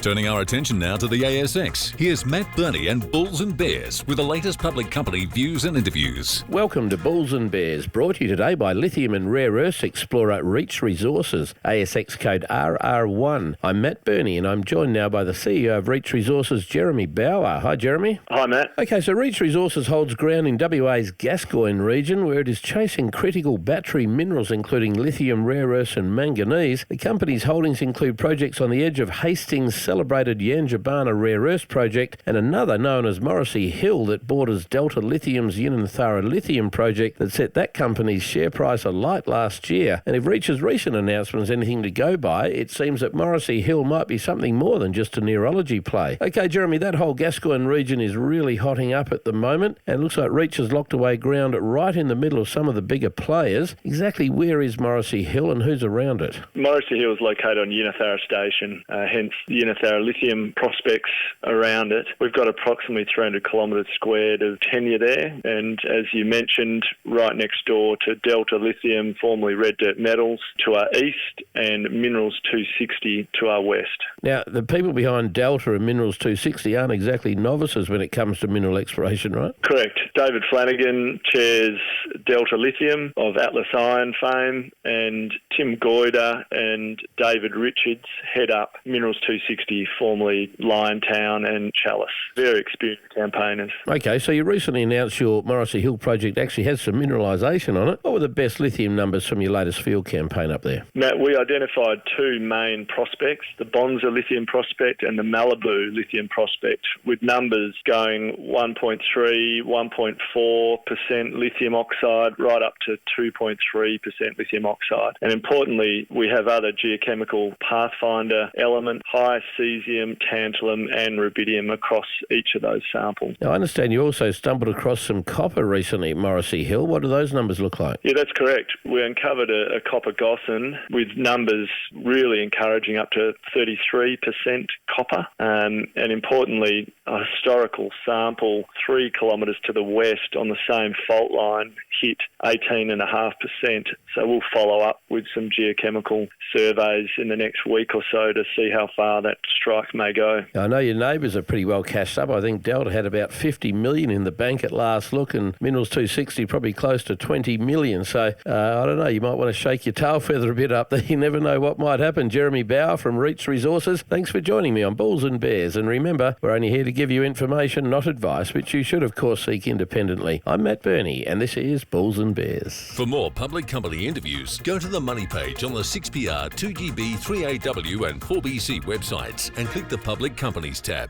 Turning our attention now to the ASX, here's Matt Birney and Bulls and Bears with the latest public company views and interviews. Welcome to Bulls and Bears, brought to you today by Lithium and Rare Earths explorer Reach Resources, ASX code RR1. I'm Matt Birney and I'm joined now by the CEO of Reach Resources, Jeremy Bauer. Hi, Jeremy. Hi, Matt. Okay, so Reach Resources holds ground in WA's Gascoyne region, where it is chasing critical battery minerals including lithium, rare earths and manganese. The company's holdings include projects on the edge of Hastings celebrated Yangibana rare earths project and another known as Morrissey Hill that borders Delta Lithium's Yinnetharra lithium project that set that company's share price alight last year. And if Reach's recent announcement is anything to go by, it seems that Morrissey Hill might be something more than just a nearology play. Okay, Jeremy, that whole Gascoyne region is really hotting up at the moment and looks like Reach has locked away ground right in the middle of some of the bigger players. Exactly where is Morrissey Hill and who's around it? Morrissey Hill is located on Yinnetharra Station, hence Yinnetharra lithium prospects around it. We've got approximately 300 kilometres squared of tenure there, and as you mentioned, right next door to Delta Lithium, formerly Red Dirt Metals, to our east, and Minerals 260 to our west. Now, the people behind Delta and Minerals 260 aren't exactly novices when it comes to mineral exploration, right? Correct. David Flanagan chairs Delta Lithium of Atlas Iron fame, and Tim Goyder and David Richards head up Minerals 260, formerly Liontown and Chalice. Very experienced campaigners. Okay, so you recently announced your Morrissey Hill project actually has some mineralisation on it. What were the best lithium numbers from your latest field campaign up there? Matt, we identified two main prospects, the Bonza lithium prospect and the Malibu lithium prospect, with numbers going 1.3, 1.4% lithium oxide right up to 2.3% lithium oxide. And importantly, we have other geochemical pathfinder elements, high cesium, tantalum and rubidium across each of those samples. Now, I understand you also stumbled across some copper recently at Morrissey Hill. What do those numbers look like? Yeah, that's correct. We uncovered a copper gossan with numbers really encouraging up to 33% copper. And importantly, a historical sample 3 kilometres to the west on the same fault line hit 18.5%. So we'll follow up with some geochemical surveys in the next week or so to see how far that strike may go. I know your neighbours are pretty well cashed up. I think Delta had about 50 million in the bank at last look, and Minerals 260 probably close to 20 million. So I don't know, you might want to shake your tail feather a bit up there. You never know what might happen. Jeremy Bauer from Reach Resources, thanks for joining me on Bulls and Bears. And remember, we're only here to give you information, not advice, which you should of course seek independently. I'm Matt Birney and this is Bulls and Bears. For more public company interviews, go to the Money page on the 6PR, 2GB, 3AW and 4BC websites and click the Public Companies tab.